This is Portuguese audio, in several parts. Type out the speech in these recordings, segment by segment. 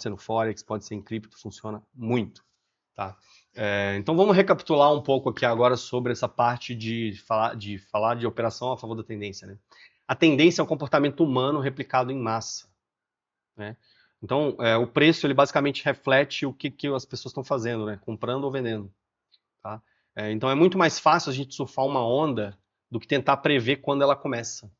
ser no Forex, pode ser em cripto, funciona muito, tá? Então vamos recapitular um pouco aqui agora sobre essa parte de falar de operação a favor da tendência, né? A tendência é um comportamento humano replicado em massa, né? Então, o preço ele basicamente reflete o que as pessoas estão fazendo, né? Comprando ou vendendo, tá? Então é muito mais fácil a gente surfar uma onda do que tentar prever quando ela começa.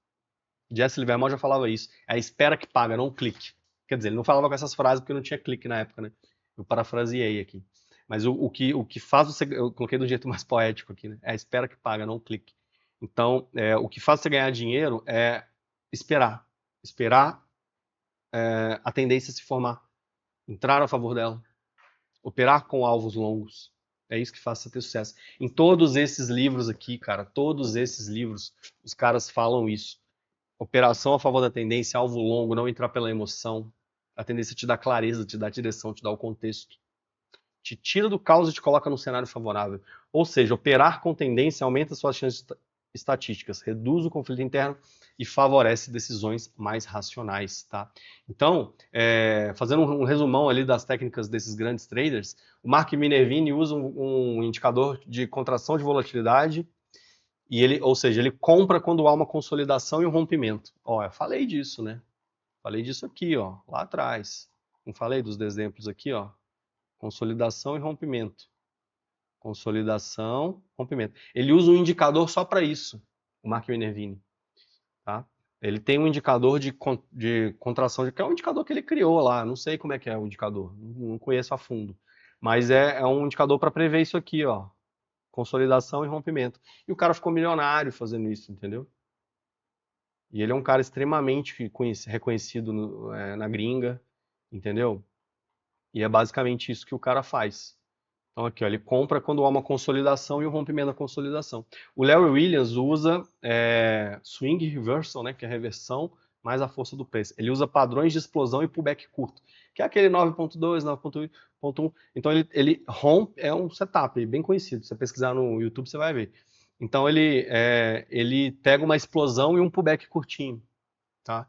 Jesse Livermore já falava isso. É a espera que paga, não o clique. Quer dizer, ele não falava com essas frases porque não tinha clique na época, né? Eu parafraseei aqui. Mas o que faz você. Eu coloquei do jeito mais poético aqui, né? É a espera que paga, não o clique. Então, o que faz você ganhar dinheiro é esperar. Esperar a tendência se formar. Entrar a favor dela. Operar com alvos longos. É isso que faz você ter sucesso. Em todos esses livros aqui, cara, todos esses livros, os caras falam isso. Operação a favor da tendência, alvo longo, não entrar pela emoção. A tendência te dá clareza, te dá direção, te dá o contexto. Te tira do caos e te coloca num cenário favorável. Ou seja, operar com tendência aumenta suas chances estatísticas, reduz o conflito interno e favorece decisões mais racionais, tá? Então, fazendo um resumão ali das técnicas desses grandes traders, o Mark Minervini usa um indicador de contração de volatilidade e ele, ou seja, ele compra quando há uma consolidação e um rompimento. Ó, eu falei disso, né? Falei disso aqui, ó, lá atrás. Não falei dos exemplos aqui, ó. Consolidação e rompimento. Consolidação, rompimento. Ele usa um indicador só para isso, o Mark Minervini, tá? Ele tem um indicador de contração, que é um indicador que ele criou lá. Não sei como é que é o indicador, não conheço a fundo. Mas é um indicador para prever isso aqui, ó. Consolidação e rompimento. E o cara ficou milionário fazendo isso, entendeu? E ele é um cara extremamente reconhecido na gringa, entendeu? E é basicamente isso que o cara faz. Então aqui, ó, ele compra quando há uma consolidação e um rompimento da consolidação. O Larry Williams usa swing reversal, né, que é a reversão mais a força do preço. Ele usa padrões de explosão e pullback curto, que é aquele 9.2, 9.1. Então ele rompe, é um setup bem conhecido. Se você pesquisar no YouTube, você vai ver. Então ele pega uma explosão e um pullback curtinho, tá?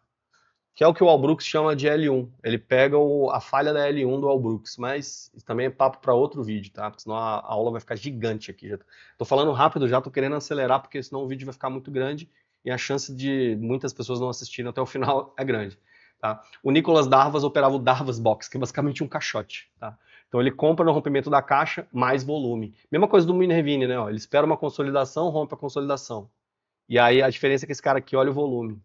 Que é o que o All chama de L1. Ele pega a falha da L1 do All mas isso também é papo para outro vídeo, tá? Porque senão a aula vai ficar gigante aqui. Tô falando rápido já, tô querendo acelerar, porque senão o vídeo vai ficar muito grande e a chance de muitas pessoas não assistirem até o final é grande. Tá? O Nicolas Darvas operava o Darvas Box, que é basicamente um caixote. Tá? Então ele compra no rompimento da caixa mais volume. Mesma coisa do Minervini, né? Ó, ele espera uma consolidação, rompe a consolidação. E aí a diferença é que esse cara aqui olha o volume.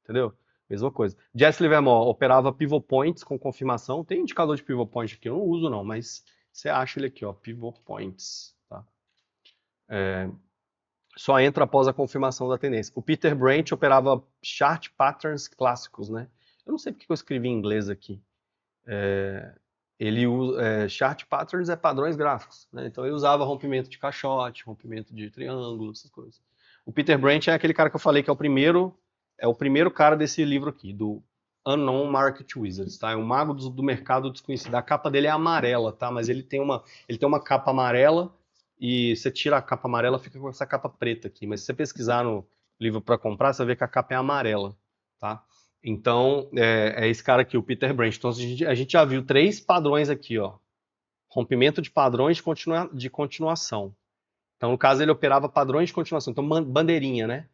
Entendeu? Mesma coisa. Jesse Livermore operava pivot points com confirmação. Tem indicador de pivot point aqui, eu não uso não, mas você acha ele aqui, ó, pivot points. Tá? Só entra após a confirmação da tendência. O Peter Branch operava chart patterns clássicos, né? Eu não sei porque eu escrevi em inglês aqui. Ele usa chart patterns é padrões gráficos, né? Então ele usava rompimento de caixote, rompimento de triângulo, essas coisas. O Peter Branch é aquele cara que eu falei que é o primeiro cara desse livro aqui, do Unknown Market Wizards, tá? É um mago do mercado desconhecido. A capa dele é amarela, tá? Mas ele tem uma capa amarela e você tira a capa amarela, fica com essa capa preta aqui. Mas se você pesquisar no livro para comprar, você vai ver que a capa é amarela, tá? Então, é esse cara aqui, o Peter Branch. Então, a gente já viu 3 padrões aqui, ó. Rompimento de padrões de continuação. Então, no caso, ele operava padrões de continuação. Então, bandeirinha, né?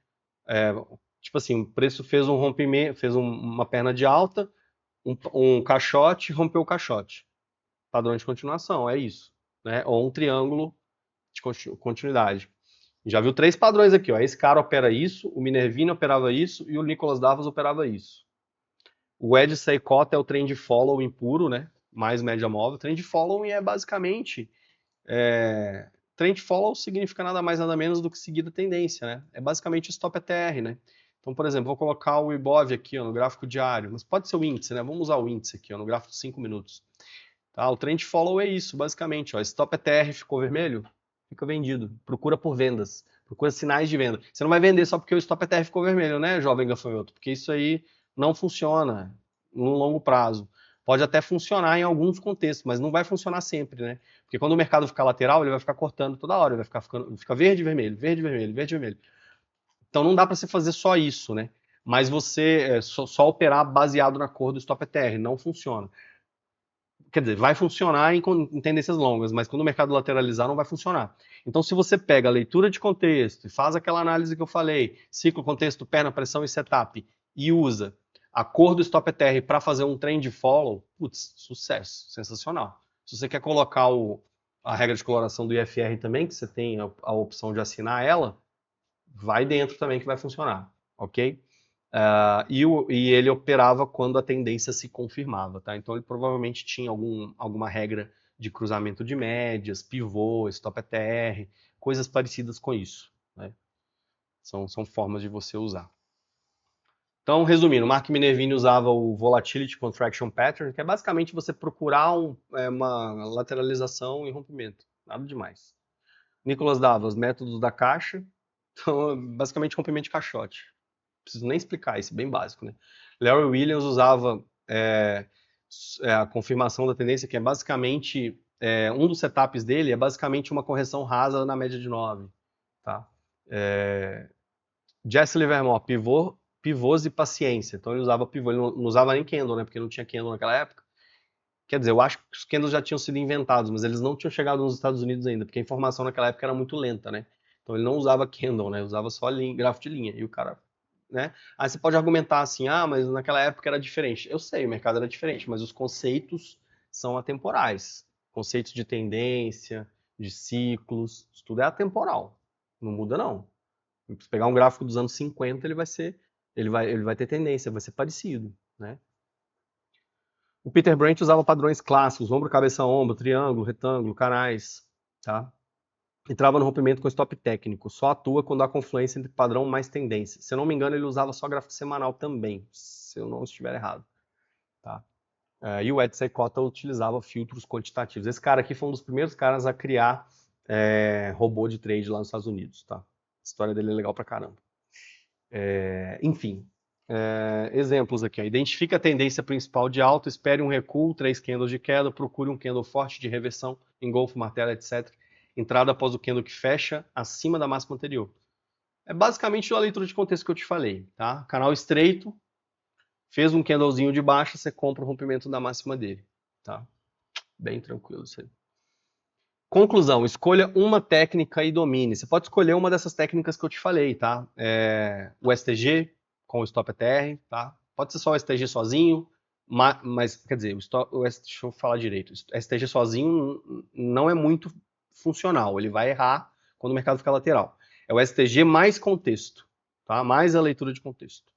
Tipo assim, o preço fez um rompimento, fez uma perna de alta, um caixote, rompeu o caixote. Padrão de continuação, é isso. Né? Ou um triângulo de continuidade. Já viu 3 padrões aqui, ó. Esse cara opera isso, o Minervini operava isso e o Nicolas Davos operava isso. O Ed Seikota é o trend follow impuro, né? Mais média móvel. Trend follow é basicamente. Trend follow significa nada mais nada menos do que seguir a tendência, né? É basicamente stop ATR, né? Então, por exemplo, vou colocar o Ibov aqui ó, no gráfico diário, mas pode ser o índice, né? Vamos usar o índice aqui ó, no gráfico de 5 minutos. Tá? O trend follow é isso, basicamente. Ó, stop ATR ficou vermelho, fica vendido. Procura por vendas, procura sinais de venda. Você não vai vender só porque o stop ATR ficou vermelho, né, jovem gafanhoto? Porque isso aí não funciona no longo prazo. Pode até funcionar em alguns contextos, mas não vai funcionar sempre, né? Porque quando o mercado ficar lateral, ele vai ficar cortando toda hora, ele vai ficar verde, vermelho, verde, vermelho, verde, vermelho. Então não dá para você fazer só isso, né? Mas você só operar baseado na cor do stop ATR não funciona. quer dizer, vai funcionar em tendências longas, mas quando o mercado lateralizar não vai funcionar. Então, se você pega a leitura de contexto e faz aquela análise que eu falei, ciclo, contexto, perna, pressão e setup, e usa a cor do stop ETR para fazer um trend follow, putz, sucesso, sensacional. Se você quer colocar a regra de coloração do IFR também, que você tem a opção de assinar ela, vai dentro também que vai funcionar, ok? E ele operava quando a tendência se confirmava, tá? Então ele provavelmente tinha alguma regra de cruzamento de médias, pivô, stop ETR, coisas parecidas com isso, né? São formas de você usar. Então, resumindo, Mark Minervini usava o Volatility Contraction Pattern, que é basicamente você procurar uma lateralização e rompimento, nada demais. Nicolas Davos, métodos da caixa, então, basicamente rompimento de caixote. Não preciso nem explicar isso, bem básico, né? Larry Williams usava a confirmação da tendência, que é basicamente, um dos setups dele é basicamente uma correção rasa na média de 9, tá? Jesse Livermore, pivôs e paciência. Então ele usava pivô, ele não usava nem candle, né? Porque não tinha candle naquela época. Quer dizer, eu acho que os candles já tinham sido inventados, mas eles não tinham chegado nos Estados Unidos ainda, porque a informação naquela época era muito lenta, né? Então ele não usava candle, né? Usava só gráfico de linha. E o cara, né? Aí você pode argumentar assim, mas naquela época era diferente. Eu sei, o mercado era diferente, mas os conceitos são atemporais. Conceitos de tendência, de ciclos, isso tudo é atemporal. Não muda, não. Se pegar um gráfico dos anos 50, ele vai ter tendência, vai ser parecido, né? O Peter Brent usava padrões clássicos, ombro, cabeça, ombro, triângulo, retângulo, canais, tá? Entrava no rompimento com stop técnico, só atua quando há confluência entre padrão mais tendência. Se eu não me engano, ele usava só gráfico semanal também, se eu não estiver errado, tá? E o Ed Seykota utilizava filtros quantitativos. Esse cara aqui foi um dos primeiros caras a criar robô de trade lá nos Estados Unidos, tá? A história dele é legal pra caramba. Enfim, exemplos aqui. Ó. Identifica a tendência principal de alta, espere um recuo, 3 candles de queda, procure um candle forte de reversão, engolfo, martelo, etc. Entrada após o candle que fecha acima da máxima anterior. É basicamente a leitura de contexto que eu te falei, tá? Canal estreito, fez um candlezinho de baixa, você compra o rompimento da máxima dele, tá? Bem tranquilo isso aí. Conclusão, escolha uma técnica e domine. Você pode escolher uma dessas técnicas que eu te falei, tá? O STG com o Stop ETR, tá? Pode ser só o STG sozinho, mas quer dizer, deixa eu falar direito. O STG sozinho não é muito funcional, ele vai errar quando o mercado ficar lateral. É o STG mais contexto, tá? Mais a leitura de contexto.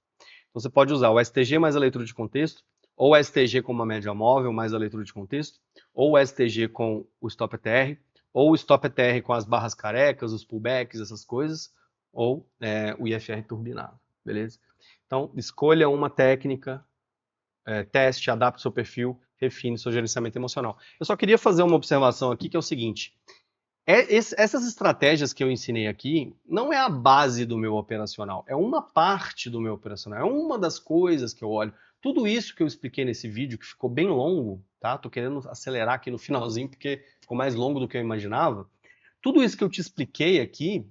Então você pode usar o STG mais a leitura de contexto, ou o STG com uma média móvel mais a leitura de contexto, ou o STG com o Stop ETR, ou o Stop ETR com as barras carecas, os pullbacks, essas coisas, ou o IFR turbinado, beleza? Então, escolha uma técnica, teste, adapte seu perfil, refine seu gerenciamento emocional. Eu só queria fazer uma observação aqui, que é o seguinte, essas estratégias que eu ensinei aqui não é a base do meu operacional, é uma parte do meu operacional, é uma das coisas que eu olho. Tudo isso que eu expliquei nesse vídeo, que ficou bem longo, tá? Tô querendo acelerar aqui no finalzinho, porque ficou mais longo do que eu imaginava. Tudo isso que eu te expliquei aqui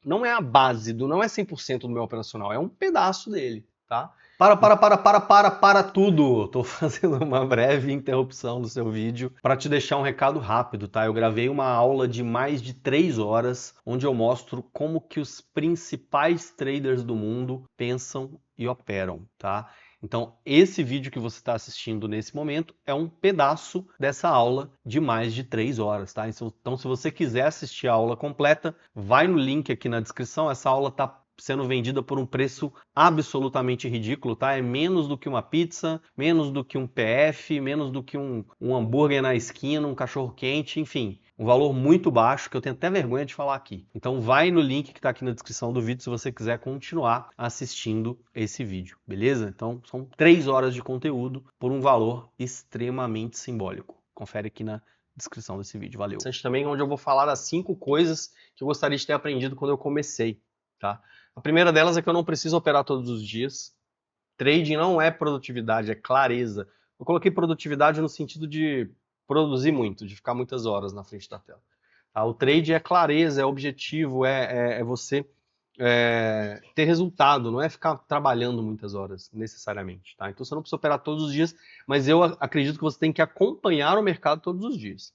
não é a base, não é 100% do meu operacional, é um pedaço dele, tá? Para tudo! Tô fazendo uma breve interrupção do seu vídeo para te deixar um recado rápido, tá? Eu gravei uma aula de mais de 3 horas, onde eu mostro como que os principais traders do mundo pensam e operam, tá? Então, esse vídeo que você está assistindo nesse momento é um pedaço dessa aula de mais de 3 horas, tá? Então, se você quiser assistir a aula completa, vai no link aqui na descrição. Essa aula está sendo vendida por um preço absolutamente ridículo, tá? É menos do que uma pizza, menos do que um PF, menos do que um hambúrguer na esquina, um cachorro quente, enfim. Um valor muito baixo, que eu tenho até vergonha de falar aqui. Então vai no link que está aqui na descrição do vídeo se você quiser continuar assistindo esse vídeo, beleza? Então são 3 horas de conteúdo por um valor extremamente simbólico. Confere aqui na descrição desse vídeo, valeu. Também onde eu vou falar das 5 coisas que eu gostaria de ter aprendido quando eu comecei, tá? A primeira delas é que eu não preciso operar todos os dias. Trading não é produtividade, é clareza. Eu coloquei produtividade no sentido de produzir muito, de ficar muitas horas na frente da tela. Tá? O trade é clareza, é objetivo, é você ter resultado, não é ficar trabalhando muitas horas, necessariamente, tá? Então você não precisa operar todos os dias, mas eu acredito que você tem que acompanhar o mercado todos os dias,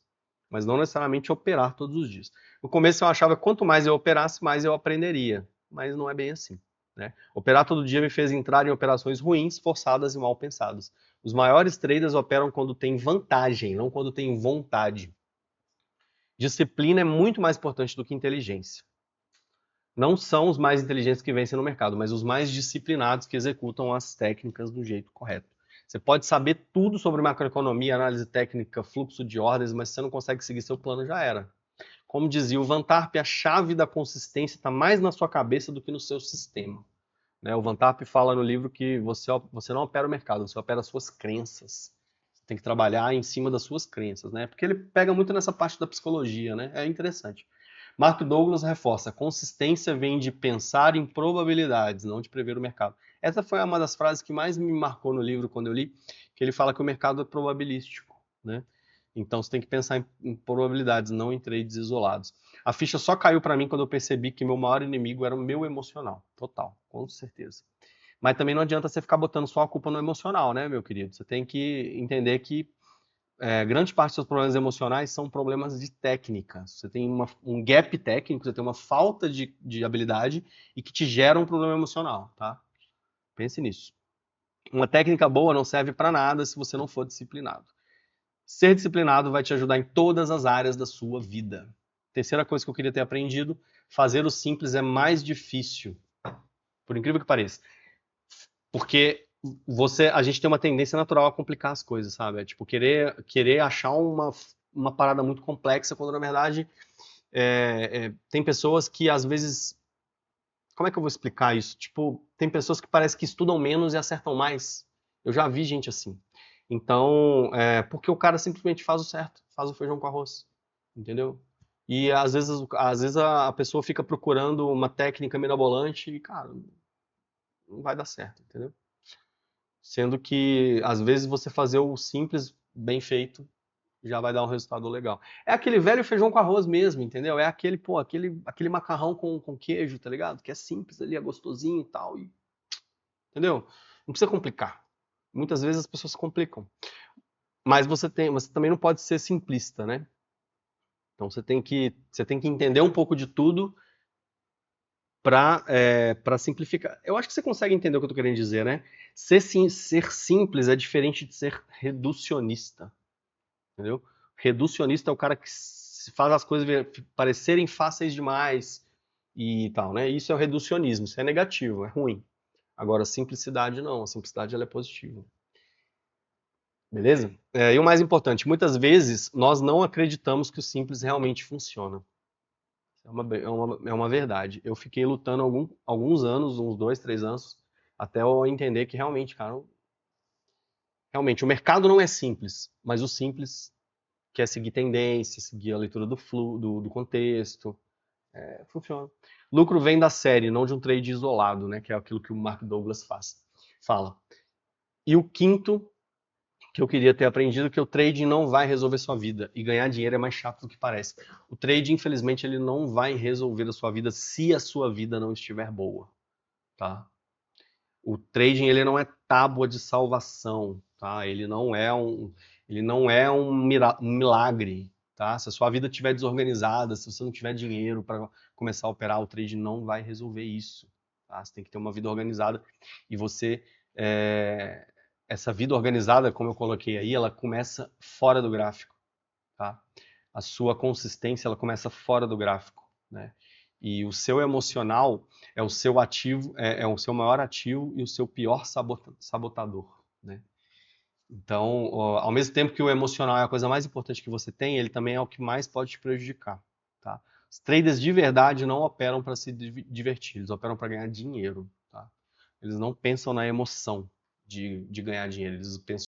mas não necessariamente operar todos os dias. No começo eu achava que quanto mais eu operasse, mais eu aprenderia, mas não é bem assim, né? Operar todo dia me fez entrar em operações ruins, forçadas e mal pensadas. Os maiores traders operam quando tem vantagem, não quando tem vontade. Disciplina é muito mais importante do que inteligência. Não são os mais inteligentes que vencem no mercado, mas os mais disciplinados que executam as técnicas do jeito correto. Você pode saber tudo sobre macroeconomia, análise técnica, fluxo de ordens, mas se você não consegue seguir seu plano, já era. Como dizia o Van Tarp, a chave da consistência está mais na sua cabeça do que no seu sistema. O Van Tarp fala no livro que você não opera o mercado, você opera as suas crenças. Você tem que trabalhar em cima das suas crenças, né? Porque ele pega muito nessa parte da psicologia, né? É interessante. Mark Douglas reforça: consistência vem de pensar em probabilidades, não de prever o mercado. Essa foi uma das frases que mais me marcou no livro quando eu li, que ele fala que o mercado é probabilístico, né? Então você tem que pensar em probabilidades, não em trades isolados. A ficha só caiu para mim quando eu percebi que meu maior inimigo era o meu emocional. Total, com certeza. Mas também não adianta você ficar botando só a culpa no emocional, né, meu querido? Você tem que entender que grande parte dos seus problemas emocionais são problemas de técnica. Você tem um gap técnico, você tem uma falta de habilidade e que te gera um problema emocional, tá? Pense nisso. Uma técnica boa não serve para nada se você não for disciplinado. Ser disciplinado vai te ajudar em todas as áreas da sua vida. Terceira coisa que eu queria ter aprendido: fazer o simples é mais difícil, por incrível que pareça. Porque a gente tem uma tendência natural a complicar as coisas, sabe? É tipo querer achar uma parada muito complexa, quando na verdade tem pessoas que às vezes. Como é que eu vou explicar isso? Tipo, tem pessoas que parece que estudam menos e acertam mais. Eu já vi gente assim. Então, porque o cara simplesmente faz o certo, faz o feijão com arroz, entendeu? E às vezes a pessoa fica procurando uma técnica mirabolante e, cara, não vai dar certo, entendeu? Sendo que, às vezes, você fazer o simples bem feito já vai dar um resultado legal. É aquele velho feijão com arroz mesmo, entendeu? É aquele macarrão com queijo, tá ligado? Que é simples ali, é gostosinho e tal. Entendeu? Não precisa complicar. Muitas vezes as pessoas complicam. Mas você também não pode ser simplista, né? Então você tem que entender um pouco de tudo para simplificar. Eu acho que você consegue entender o que eu estou querendo dizer, né? Ser simples é diferente de ser reducionista, entendeu? Reducionista é o cara que faz as coisas parecerem fáceis demais e tal, né? Isso é o reducionismo, isso é negativo, é ruim. Agora, simplicidade não, a simplicidade ela é positiva. Beleza? E o mais importante, muitas vezes nós não acreditamos que o simples realmente funciona. É uma verdade. Eu fiquei lutando alguns anos, uns 2, 3 anos, até eu entender que realmente, cara, realmente o mercado não é simples, mas o simples quer seguir tendência, seguir a leitura do contexto. Funciona. Lucro vem da série, não de um trade isolado, né? Que é aquilo que o Mark Douglas fala. E o quinto que eu queria ter aprendido, que o trading não vai resolver sua vida. E ganhar dinheiro é mais chato do que parece. O trading, infelizmente, ele não vai resolver a sua vida se a sua vida não estiver boa, tá? O trading, ele não é tábua de salvação, tá? Ele não é um milagre, tá? Se a sua vida estiver desorganizada, se você não tiver dinheiro para começar a operar, o trading não vai resolver isso, tá? Você tem que ter uma vida organizada e essa vida organizada, como eu coloquei aí, ela começa fora do gráfico, tá? A sua consistência, ela começa fora do gráfico, né? E o seu emocional é o seu ativo, é o seu maior ativo e o seu pior sabotador, né? Então, ao mesmo tempo que o emocional é a coisa mais importante que você tem, ele também é o que mais pode te prejudicar, tá? Os traders de verdade não operam para se divertir, eles operam para ganhar dinheiro, tá? Eles não pensam na emoção de ganhar dinheiro, eles pensam